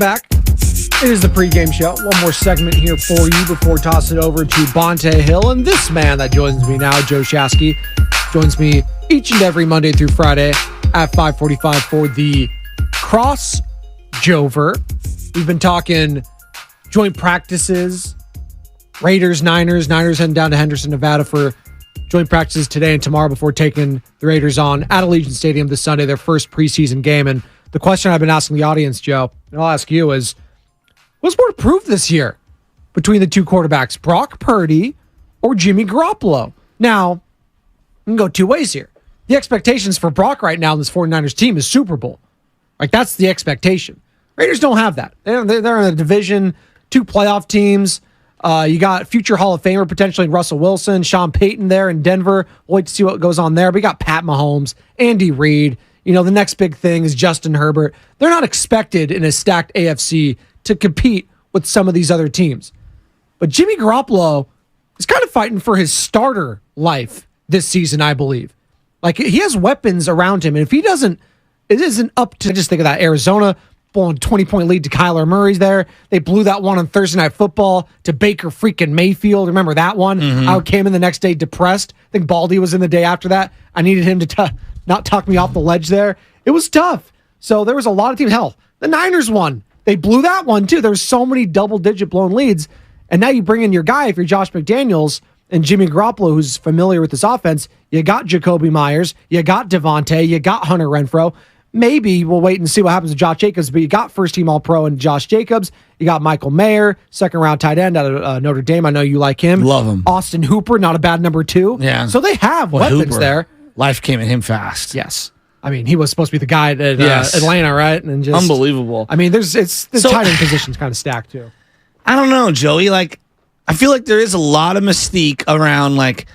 back. It is the pregame show. One more segment here for you before tossing it over to Bonte Hill. And this man that joins me now, Joe Shasky, joins me each and every Monday through Friday at 5:45 for the Crossover. We've been talking joint practices, Raiders, Niners heading down to Henderson, Nevada for joint practices today and tomorrow before taking the Raiders on at Allegiant Stadium this Sunday, their first preseason game. And the question I've been asking the audience, Joe, and I'll ask you is, what's more to prove this year between the two quarterbacks, Brock Purdy or Jimmy Garoppolo? Now, we can go two ways here. The expectations for Brock right now in this 49ers team is Super Bowl. Like, that's the expectation. Raiders don't have that. They're in a division, two playoff teams. You got future Hall of Famer potentially Russell Wilson, Sean Payton there in Denver. We'll wait to see what goes on there. But you got Pat Mahomes, Andy Reid. You know, the next big thing is Justin Herbert. They're not expected in a stacked AFC to compete with some of these other teams. But Jimmy Garoppolo is kind of fighting for his starter life this season, I believe. Like, he has weapons around him. And if he doesn't, it isn't up to, just think of that, Arizona blowing 20-point lead to Kyler Murray's there. They blew that one on Thursday Night Football to Baker freaking Mayfield. Remember that one? I came in the next day depressed. I think Baldy was in the day after that. I needed him to not talk me off the ledge there. It was tough. So there was a lot of teams. Hell, the Niners won. They blew that one too. There were so many double-digit blown leads. And now you bring in your guy, if you're Josh McDaniels and Jimmy Garoppolo, who's familiar with this offense. You got Jacoby Myers. You got Devontae. You got Hunter Renfrow. Maybe we'll wait and see what happens with Josh Jacobs, but you got first-team All-Pro and Josh Jacobs. You got Michael Mayer, second-round tight end out of Notre Dame. I know you like him. Love him. Austin Hooper, not a bad number 2. Yeah. So they have weapons Hooper, there. Life came at him fast. Yes. I mean, he was supposed to be the guy at Atlanta, right? And just unbelievable. I mean, the tight end position's kind of stacked too. I don't know, Joey. Like, I feel like there is a lot of mystique around, like,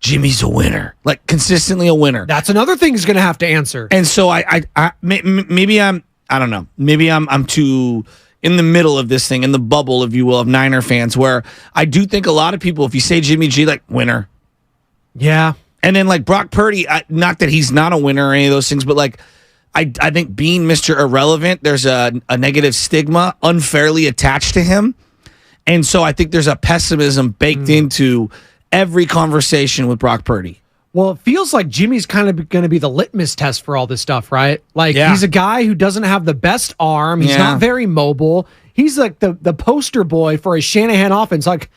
Jimmy's a winner, like consistently a winner. That's another thing he's going to have to answer. And so I don't know. Maybe I'm too in the middle of this thing, in the bubble, if you will, of Niner fans, where I do think a lot of people, if you say Jimmy G, like, winner. Yeah. And then, like, Brock Purdy, not that he's not a winner or any of those things, but, like, I think being Mr. Irrelevant, there's a negative stigma unfairly attached to him. And so I think there's a pessimism baked into every conversation with Brock Purdy. Well, it feels like Jimmy's kind of going to be the litmus test for all this stuff, right? Like, he's a guy who doesn't have the best arm. He's not very mobile. He's like the poster boy for a Shanahan offense. Like,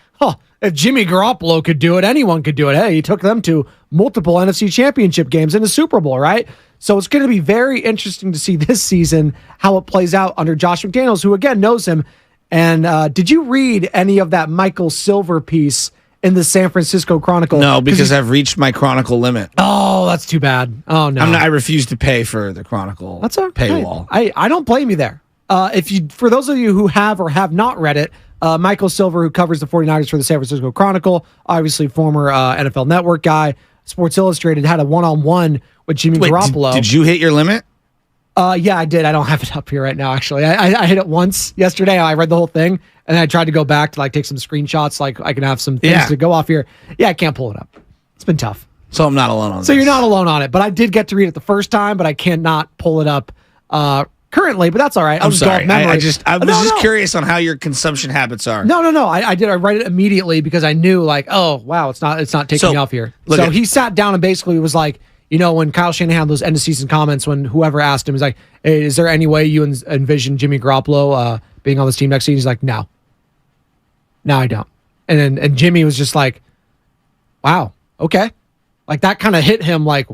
if Jimmy Garoppolo could do it, anyone could do it. Hey, he took them to multiple NFC championship games in the Super Bowl, right? So it's going to be very interesting to see this season how it plays out under Josh McDaniels, who, again, knows him. And did you read any of that Michael Silver piece in the San Francisco Chronicle? No, because I've reached my Chronicle limit. Oh, that's too bad. Oh, no. I refuse to pay for the Chronicle paywall. I don't blame you there. For those of you who have or have not read it, Michael Silver, who covers the 49ers for the San Francisco Chronicle, obviously former NFL Network guy, Sports Illustrated, had a one-on-one with Jimmy Garoppolo. Did you hit your limit? Yeah, I did. I don't have it up here right now, actually. I hit it once yesterday. I read the whole thing, and I tried to go back to like take some screenshots, like I can have some things to go off here. Yeah, I can't pull it up. It's been tough. So I'm not alone on this. So you're not alone on it, but I did get to read it the first time, but I cannot pull it up currently, but that's all right. I'm sorry. I was just curious on how your consumption habits are. No. I did. I read it immediately because I knew, like, oh, wow, it's not taking me off here. So he sat down and basically was like, you know, when Kyle Shanahan had those end of season comments, when whoever asked him is like, hey, is there any way you envision Jimmy Garoppolo being on this team next season? He's like, no, I don't. And Jimmy was just like, wow, okay. Like that kind of hit him like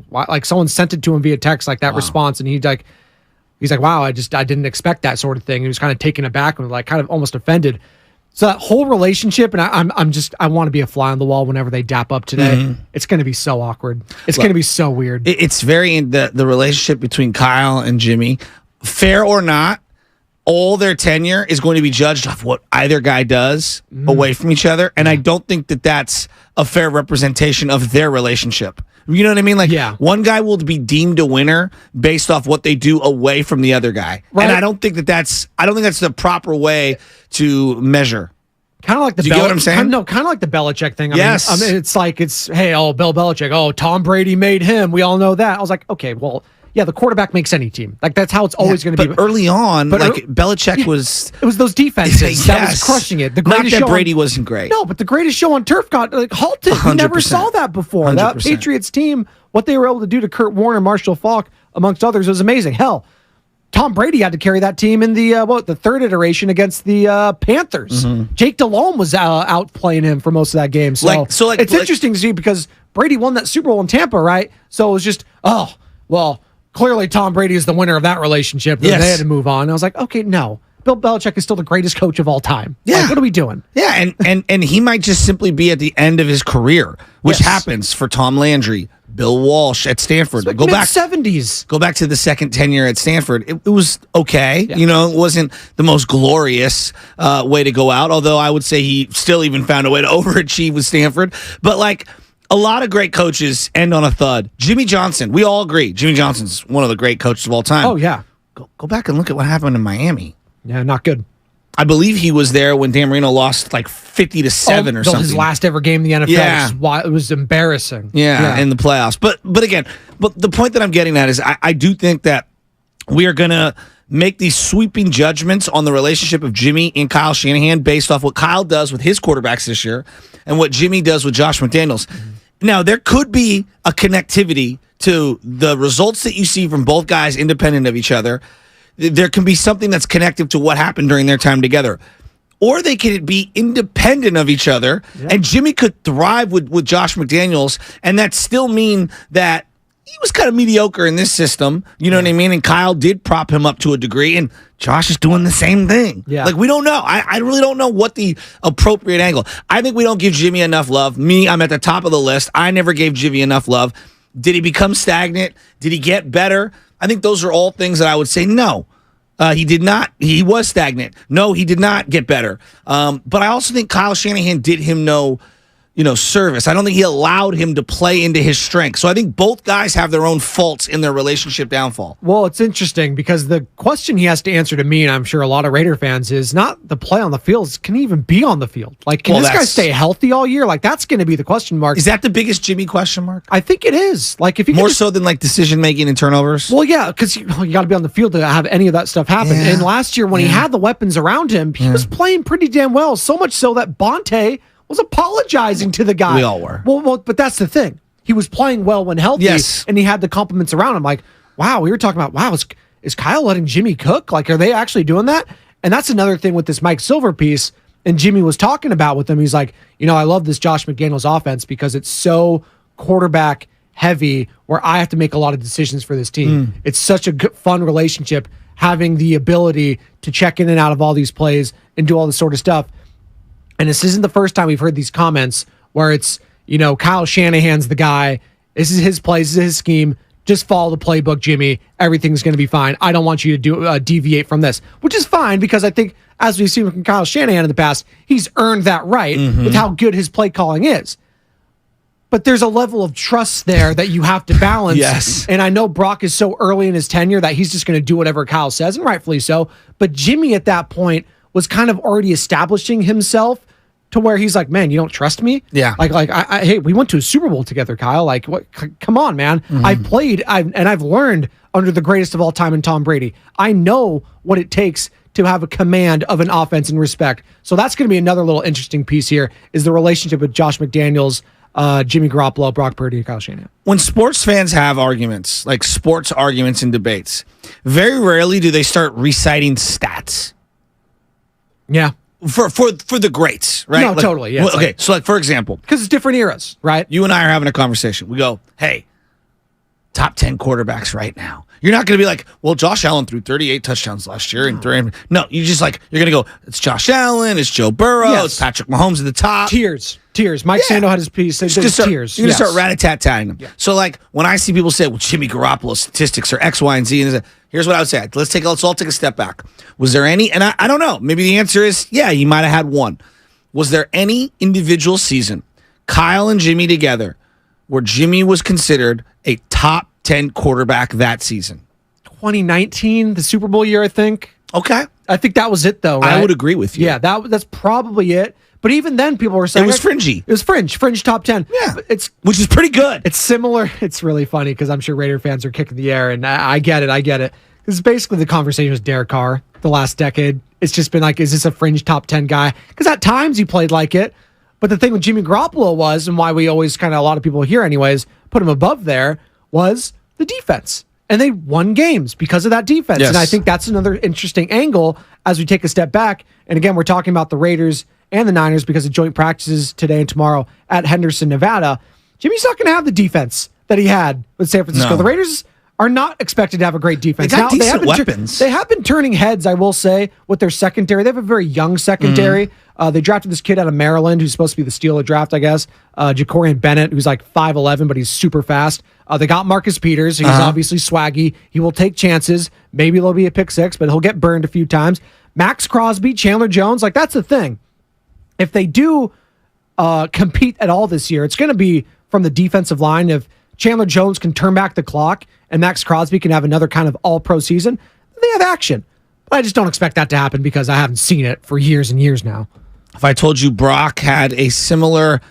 someone sent it to him via text, like that response. And he's like, wow, I didn't expect that sort of thing. He was kind of taken aback and like kind of almost offended. So that whole relationship, and I want to be a fly on the wall whenever they dap up today. Mm-hmm. It's going to be so awkward. It's going to be so weird. It's very the relationship between Kyle and Jimmy, fair or not, all their tenure is going to be judged off what either guy does away from each other. And I don't think that that's a fair representation of their relationship. You know what I mean? Like, one guy will be deemed a winner based off what they do away from the other guy. Right. And I don't think that's the proper way to measure. Kind of like the do you get what I'm saying? Kind of like the Belichick thing. Yes. I mean, it's Bill Belichick. Oh, Tom Brady made him. We all know that. I was like, okay, well, yeah, the quarterback makes any team. Like that's how it's always going to be. But early on, Belichick was... It was those defenses that was crushing it. The greatest Not that show Brady wasn't great. No, but the greatest show on turf got halted. We never saw that before. 100%. That Patriots team, what they were able to do to Kurt Warner, Marshall Faulk, amongst others, was amazing. Hell, Tom Brady had to carry that team in the third iteration against the Panthers. Jake Delhomme was out playing him for most of that game. So it's interesting to see because Brady won that Super Bowl in Tampa, right? So it was just, clearly Tom Brady is the winner of that relationship. Yes. They had to move on. And I was like, okay, no. Bill Belichick is still the greatest coach of all time. Yeah. Like, what are we doing? Yeah, and he might just simply be at the end of his career, which happens for Tom Landry, Bill Walsh at Stanford. Like go back 70s. Go back to the second tenure at Stanford. It was okay. Yeah. It wasn't the most glorious way to go out, although I would say he still even found a way to overachieve with Stanford. But a lot of great coaches end on a thud. Jimmy Johnson, we all agree. Jimmy Johnson's one of the great coaches of all time. Oh, yeah. Go back and look at what happened in Miami. Yeah, not good. I believe he was there when Dan Marino lost 50-7 or something. His last ever game in the NFL. Yeah. It was embarrassing. Yeah, in the playoffs. But again, the point that I'm getting at is I do think that we are going to make these sweeping judgments on the relationship of Jimmy and Kyle Shanahan based off what Kyle does with his quarterbacks this year and what Jimmy does with Josh McDaniels. Now, there could be a connectivity to the results that you see from both guys independent of each other. There can be something that's connective to what happened during their time together. Or they could be independent of each other, and Jimmy could thrive with Josh McDaniels, and that still mean that he was kind of mediocre in this system, you know what I mean? And Kyle did prop him up to a degree, and Josh is doing the same thing. Yeah. We don't know. I really don't know what the appropriate angle. I think we don't give Jimmy enough love. I'm at the top of the list. I never gave Jimmy enough love. Did he become stagnant? Did he get better? I think those are all things that I would say no. He did not. He was stagnant. No, he did not get better. But I also think Kyle Shanahan did him no service. I don't think he allowed him to play into his strengths. So I think both guys have their own faults in their relationship downfall. Well, it's interesting because the question he has to answer to me, and I'm sure a lot of Raider fans, is not the play on the field. Can he even be on the field? Can this guy stay healthy all year? That's going to be the question mark. Is that the biggest Jimmy question mark? I think it is. If you more so than decision making and turnovers. Well, yeah, because you got to be on the field to have any of that stuff happen. Yeah. And last year when he had the weapons around him, he was playing pretty damn well. So much so that Bonte was apologizing to the guy. We all were. Well, but that's the thing. He was playing well when healthy, and he had the compliments around him. Wow, we were talking about, is Kyle letting Jimmy cook? Are they actually doing that? And that's another thing with this Mike Silver piece, and Jimmy was talking about with him. He's like, I love this Josh McDaniels offense because it's so quarterback heavy where I have to make a lot of decisions for this team. It's such a good, fun relationship having the ability to check in and out of all these plays and do all this sort of stuff. And this isn't the first time we've heard these comments where it's, Kyle Shanahan's the guy. This is his play. This is his scheme. Just follow the playbook, Jimmy. Everything's going to be fine. I don't want you to deviate from this, which is fine because I think, as we've seen from Kyle Shanahan in the past, he's earned that right with how good his play calling is. But there's a level of trust there that you have to balance. Yes. And I know Brock is so early in his tenure that he's just going to do whatever Kyle says, and rightfully so. But Jimmy at that point was kind of already establishing himself to where he's like, man, you don't trust me? Yeah. Hey, we went to a Super Bowl together, Kyle. What? Come on, man. I've played, I've learned under the greatest of all time in Tom Brady. I know what it takes to have a command of an offense and respect. So that's going to be another little interesting piece here is the relationship with Josh McDaniels, Jimmy Garoppolo, Brock Purdy, and Kyle Shanahan. When sports fans have arguments, sports arguments and debates, very rarely do they start reciting stats. Yeah. For the greats, right? No, totally. Yeah. Okay. So for example, because it's different eras, right? You and I are having a conversation. We go, hey, top 10 quarterbacks right now. You're not going to be like, well, Josh Allen threw 38 touchdowns last year. No, you just you're going to go, it's Josh Allen, it's Joe Burrow, it's Patrick Mahomes at the top. Tears. Mike Sando had his piece. Tears. You're going to start rat-a-tat-tatting them. Yeah. So when I see people say, well, Jimmy Garoppolo's statistics are X, Y, and Z, and here's what I would say. Let's all take a step back. Was there any, and I don't know, maybe the answer is, yeah, you might have had one. Was there any individual season, Kyle and Jimmy together, where Jimmy was considered a top 10 quarterback that season? 2019, the Super Bowl year, I think. Okay. I think that was it, though, right? I would agree with you. Yeah, that's probably it. But even then, people were saying it was fringy. It was fringe top 10. Yeah, it's which is pretty good. It's similar. It's really funny because I'm sure Raider fans are kicking the air, and I get it. Because basically the conversation was Derek Carr the last decade. It's just been like, is this a fringe top 10 guy? Because at times he played like it. But the thing with Jimmy Garoppolo was, and why we always kind of, a lot of people here anyways, put him above there, was the defense. And they won games because of that defense. Yes. And I think that's another interesting angle as we take a step back. And again, we're talking about the Raiders and the Niners because of joint practices today and tomorrow at Henderson, Nevada. Jimmy's not going to have the defense that he had with San Francisco. No. The Raiders are not expected to have a great defense. They got decent have weapons. They have been turning heads, I will say, with their secondary. They have a very young secondary. They drafted this kid out of Maryland who's supposed to be the steal of draft, I guess. Jacorian Bennett, who's like 5'11", but he's super fast. They got Marcus Peters. He's obviously swaggy. He will take chances. Maybe there'll be a pick six, but he'll get burned a few times. Max Crosby, Chandler Jones, like that's the thing. If they do compete at all this year, it's going to be from the defensive line. If Chandler Jones can turn back the clock and Max Crosby can have another kind of all-pro season, they have action. But I just don't expect that to happen because I haven't seen it for years and years now. If I told you Brock had a similar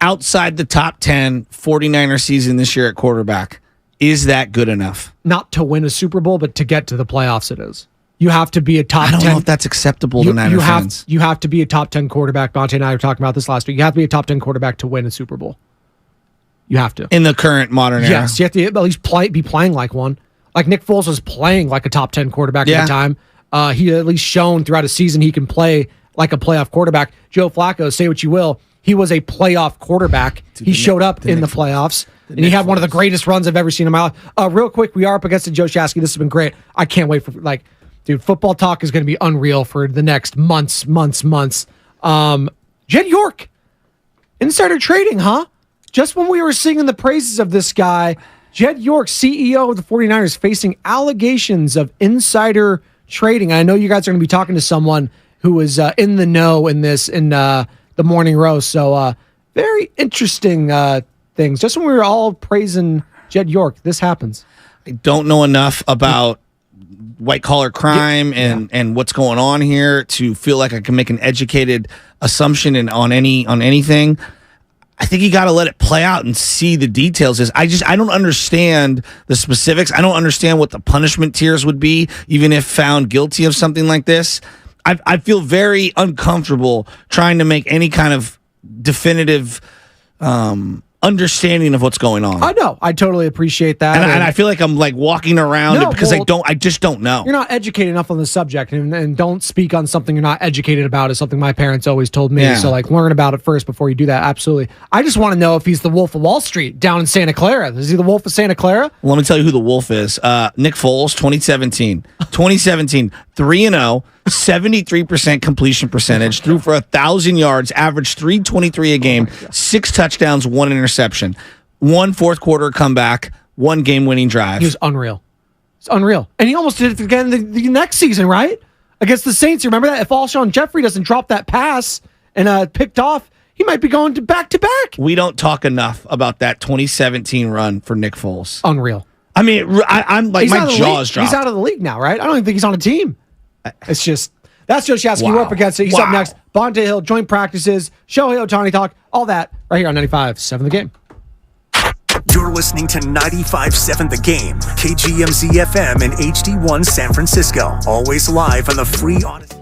outside the top 10 49er season this year at quarterback, is that good enough? Not to win a Super Bowl, but to get to the playoffs it is. You have to be a top 10. I don't know if that's acceptable to Niner fans. You have to be a top 10 quarterback. Bonte and I were talking about this last week. You have to be a top 10 quarterback to win a Super Bowl. You have to. In the current modern era. Yes, you have to at least be playing like one. Like Nick Foles was playing like a top 10 quarterback at the time. He at least shown throughout a season he can play like a playoff quarterback. Joe Flacco, say what you will, he was a playoff quarterback. He showed up in the playoffs, and he had one of the greatest runs I've ever seen in my life. Real quick, we are up against the Joe Shasky. This has been great. I can't wait for, dude, football talk is going to be unreal for the next months. Jed York, insider trading, huh? Just when we were singing the praises of this guy, Jed York, CEO of the 49ers, facing allegations of insider trading. I know you guys are going to be talking to someone who is in the know in this in the morning roast. So very interesting things. Just when we were all praising Jed York, this happens. I don't know enough about white collar crime and what's going on here to feel like I can make an educated assumption on anything. I think you got to let it play out and see the details. I don't understand the specifics. I don't understand what the punishment tiers would be, even if found guilty of something like this. I feel very uncomfortable trying to make any kind of definitive understanding of what's going on. I know. I totally appreciate that. And I feel like I'm like walking around because I just don't know. You're not educated enough on the subject, and don't speak on something you're not educated about is something my parents always told me. Yeah. So learn about it first before you do that. Absolutely. I just want to know if he's the Wolf of Wall Street down in Santa Clara. Is he the Wolf of Santa Clara? Well, let me tell you who the Wolf is. Nick Foles, 2017, 3-0, 73% completion percentage, threw for 1,000 yards, averaged 323 a game, 6 touchdowns, 1 interception, 1 fourth quarter comeback, 1 game-winning drive. He was unreal. It's unreal. And he almost did it again the next season, right? Against the Saints. You remember that? If Alshon Jeffrey doesn't drop that pass and picked off, he might be going to back-to-back. We don't talk enough about that 2017 run for Nick Foles. Unreal. I mean, I'm like, my jaw's dropped. He's out of the league now, right? I don't even think he's on a team. It's just, that's Joe Shasky. Wow. We're up against it. He's up next. Bonte Hill, joint practices, Shohei Ohtani talk, all that right here on 95.7 The Game. You're listening to 95.7 The Game, KGMZ FM and HD1 San Francisco. Always live on the free Odyssey.